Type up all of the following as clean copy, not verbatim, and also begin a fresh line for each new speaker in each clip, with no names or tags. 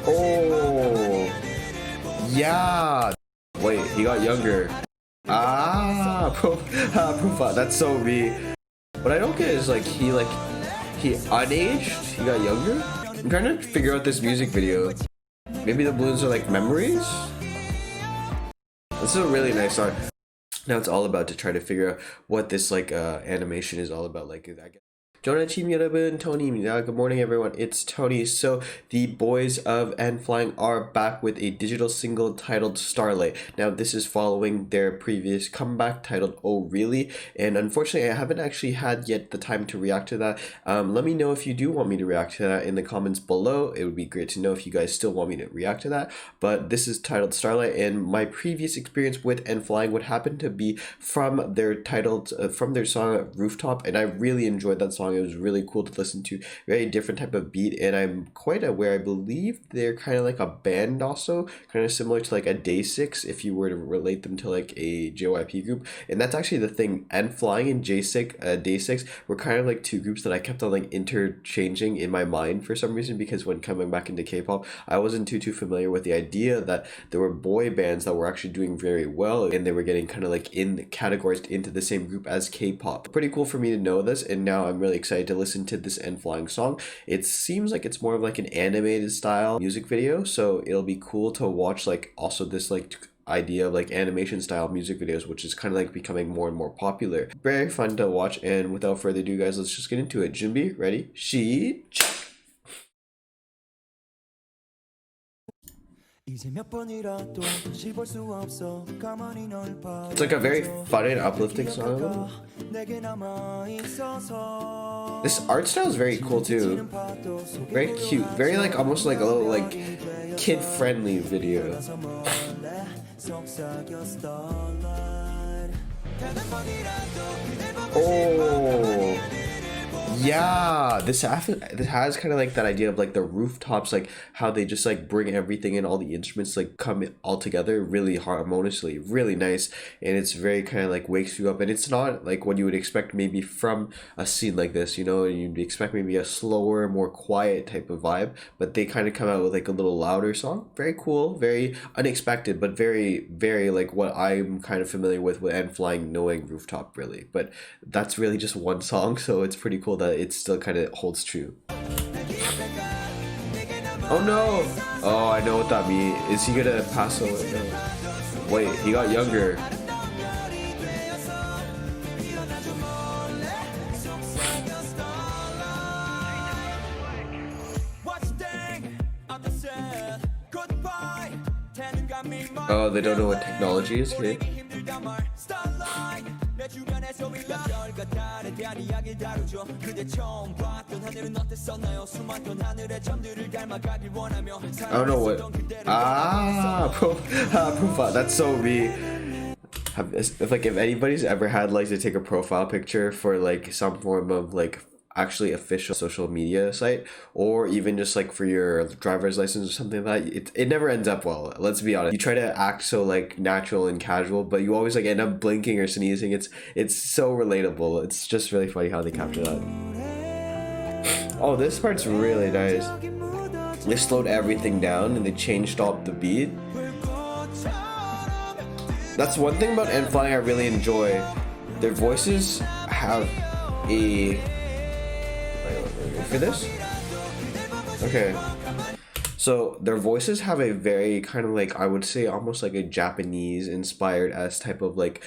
Oh, yeah. Wait, he got younger. Profile. That's so me. What I don't get is like he unaged. He got younger. I'm trying to figure out this music video. Maybe the balloons are like memories. This is a really nice song. Now it's all about to try to figure out what this like animation is all about. Like I guess. Jonachim 여러분, Tony입니다. Good morning everyone, it's Tony. So the boys of N.Flying are back with a digital single titled Starlight. Now this is following their previous comeback titled Oh Really? And unfortunately I haven't actually had yet the time to react to that. Let me know if you do want me to react to that in the comments below. It would be great to know if you guys still want me to react to that. But this is titled Starlight, and my previous experience with N.Flying would happen to be from their from their song Rooftop, and I really enjoyed that song. It was really cool to listen to, very different type of beat, and I'm quite aware, I believe they're kind of like a band also, kind of similar to like a Day6 if you were to relate them to like a JYP group. And that's actually the thing, N.Flying and Day6 were kind of like two groups that I kept on like interchanging in my mind for some reason, because when coming back into K-pop I wasn't too familiar with the idea that there were boy bands that were actually doing very well and they were getting kind of like categorized into the same group as K-pop. Pretty cool for me to know this, and now I'm really excited to listen to this N.Flying song. It seems like it's more of like an animated style music video, so it'll be cool to watch like also this like idea of like animation style music videos, which is kind of like becoming more and more popular. Very fun to watch, and without further ado guys, let's just get into it. Junbi, ready? It's like a very fun and uplifting song. This art style is very cool too. Very cute. Very like almost like a little like kid-friendly video. Oh. Yeah, this has kind of like that idea of like the rooftops, like how they just like bring everything in, all the instruments like come all together really harmoniously, really nice, and it's very kind of like wakes you up, and it's not like what you would expect maybe from a scene like this, you know, you'd expect maybe a slower, more quiet type of vibe, but they kind of come out with like a little louder song. Very cool, very unexpected, but very like what I'm kind of familiar with N.Flying, knowing Rooftop really. But that's really just one song, so it's pretty cool that it still kind of holds true. Oh no! Oh, I know what that means. Is he gonna pass away? No. Wait, he got younger. Oh, they don't know what technology is here. I don't know what. Profile. That's so me. If anybody's ever had like to take a profile picture for like some form of like actually official social media site, or even just like for your driver's license or something like that, it never ends up well. Let's be honest. You try to act so like natural and casual, but you always like end up blinking or sneezing. It's so relatable. It's just really funny how they capture that. Oh, this part's really nice. They slowed everything down and they changed up the beat. That's one thing about N.Flying I really enjoy. Their voices have a... for this? Okay. So their voices have a very kind of like, I would say almost like a Japanese inspired as type of like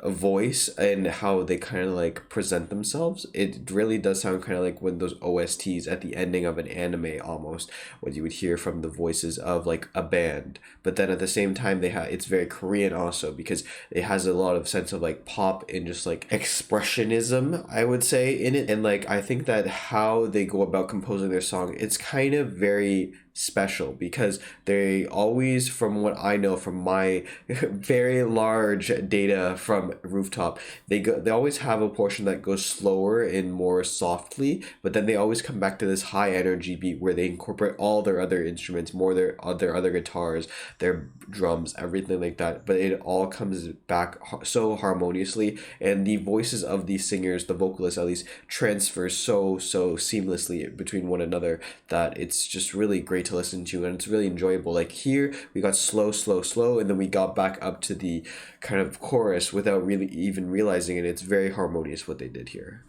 a voice, and how they kind of like present themselves. It really does sound kind of like when those OSTs at the ending of an anime, almost what you would hear from the voices of like a band. But then at the same time it's very Korean also, because it has a lot of sense of like pop and just like expressionism, I would say, in it. And like I think that how they go about composing their song, it's kind of very special because they always, from what I know from my very large data from Rooftop, they always have a portion that goes slower and more softly, but then they always come back to this high energy beat where they incorporate all their other instruments, more their other guitars, their drums, everything like that, but it all comes back so harmoniously, and the voices of these singers, the vocalists at least, transfer so seamlessly between one another that it's just really great to listen to, and it's really enjoyable. Like here we got slow, and then we got back up to the kind of chorus without really even realizing it. It's very harmonious what they did here.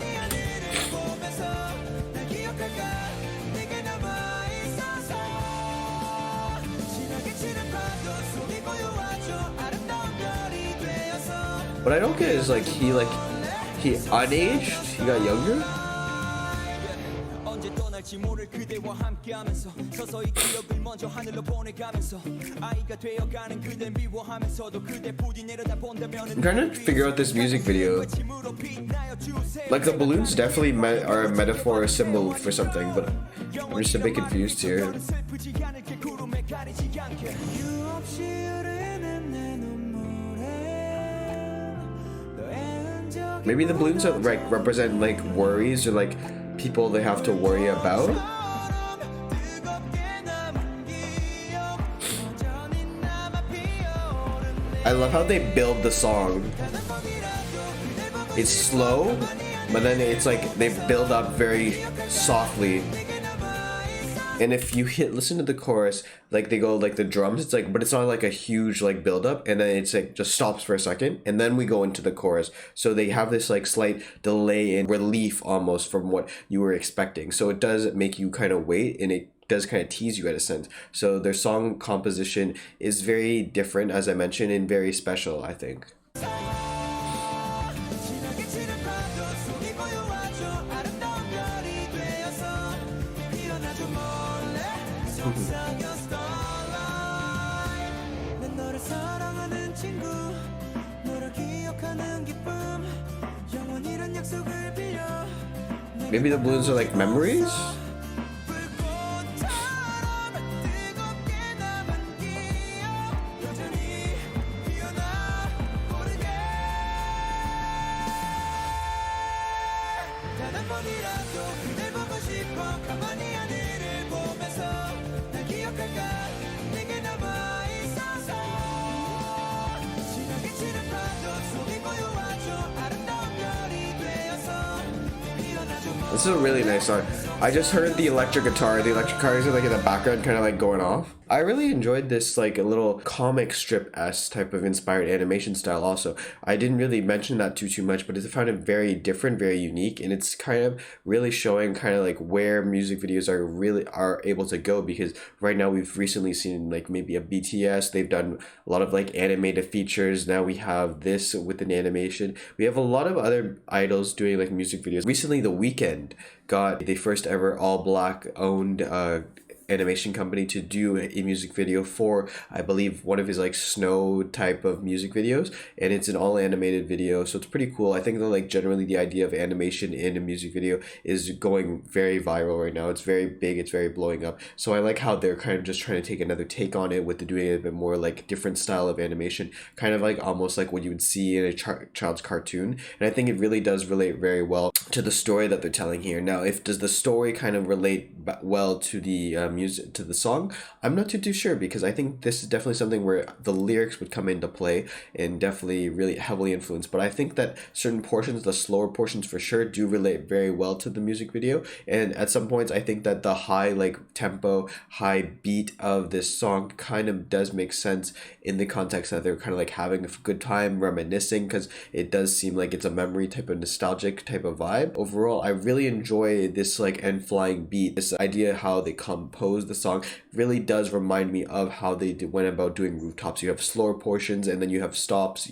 What I don't get is like he unaged, he got younger. I'm trying to figure out this music video. Like the balloons definitely are a metaphor, a symbol for something, but I'm just a bit confused here. Maybe the balloons are like represent like worries or like people they have to worry about. I love how they build the song. It's slow, but then it's like they build up very softly. And if you listen to the chorus, like they go like the drums, it's like, but it's not like a huge like build up, and then it's like just stops for a second, and then we go into the chorus. So they have this like slight delay and relief almost from what you were expecting. So it does make you kind of wait, and it does kind of tease you at a sense. So their song composition is very different, as I mentioned, and very special, I think. Maybe the balloons are like memories? This is a really nice song. I just heard the electric guitar. The electric guitars are like in the background, kind of like going off. I really enjoyed this like a little comic strip-esque type of inspired animation style also. I didn't really mention that too much, but I found it very different, very unique, and it's kind of really showing kind of like where music videos are able to go, because right now we've recently seen like maybe a BTS, they've done a lot of like animated features. Now we have this with an animation. We have a lot of other idols doing like music videos. Recently The Weeknd got the first ever all black owned animation company to do a music video for, I believe, one of his like snow type of music videos, and it's an all animated video, so it's pretty cool. I think that like generally the idea of animation in a music video is going very viral right now. It's very big, it's very blowing up, so I like how they're kind of just trying to take another take on it with doing a bit more like different style of animation, kind of like almost like what you would see in a child's cartoon, and I think it really does relate very well to the story that they're telling here. Now, does the story kind of relate well to the music, to the song? I'm not too sure, because I think this is definitely something where the lyrics would come into play and definitely really heavily influenced, but I think that certain portions, the slower portions for sure, do relate very well to the music video, and at some points I think that the high like tempo, high beat of this song kind of does make sense in the context that they're kind of like having a good time reminiscing, because it does seem like it's a memory type of nostalgic type of vibe. Overall, I really enjoy this like N.Flying beat. This idea how they compose the song really does remind me of how they went about doing Rooftops. You have slower portions, and then you have stops,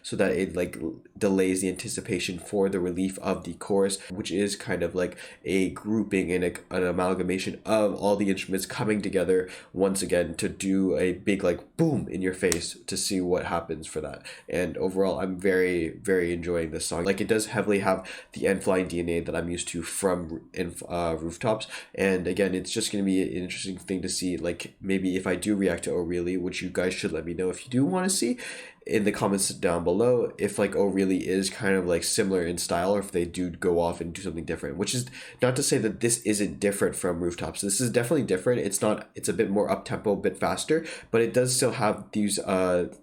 so that it like delays the anticipation for the relief of the chorus, which is kind of like a grouping and an amalgamation of all the instruments coming together once again to do a big like boom in your face to see what happens for that. And overall, I'm very enjoying this song. Like, it does heavily have the N.Flying DNA that I'm used to from Rooftops, and again, it's just going to be an interesting thing to see. Like maybe if I do react to Oh Really, which you guys should let me know if you do want to see in the comments down below, if like Oh Really is kind of like similar in style, or if they do go off and do something different. Which is not to say that this isn't different from Rooftops. This is definitely different. It's not. It's a bit more up tempo, a bit faster, but it does still have these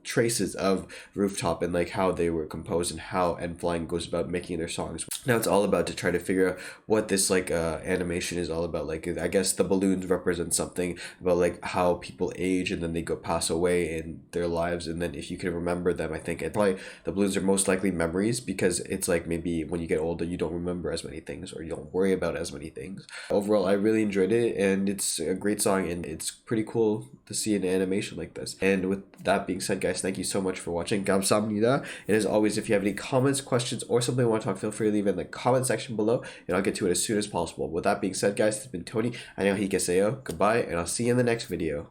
traces of Rooftop and like how they were composed and how N.Flying goes about making their songs. Now it's all about to try to figure out what this like animation is all about. Like I guess the balloons represent something about like how people age and then they go pass away in their lives, and then if you can remember them, I think it probably the balloons are most likely memories, because it's like maybe when you get older you don't remember as many things or you don't worry about as many things. Overall, I really enjoyed it, and it's a great song, and it's pretty cool to see an animation like this. And with that being said, guys, thank you so much for watching. 감사합니다. And as always, if you have any comments, questions, or something you want to talk, feel free to leave it in the comment section below, and I'll get to it as soon as possible. With that being said, guys, this has been Tony. 안녕히 계세요. Goodbye, and I'll see you in the next video.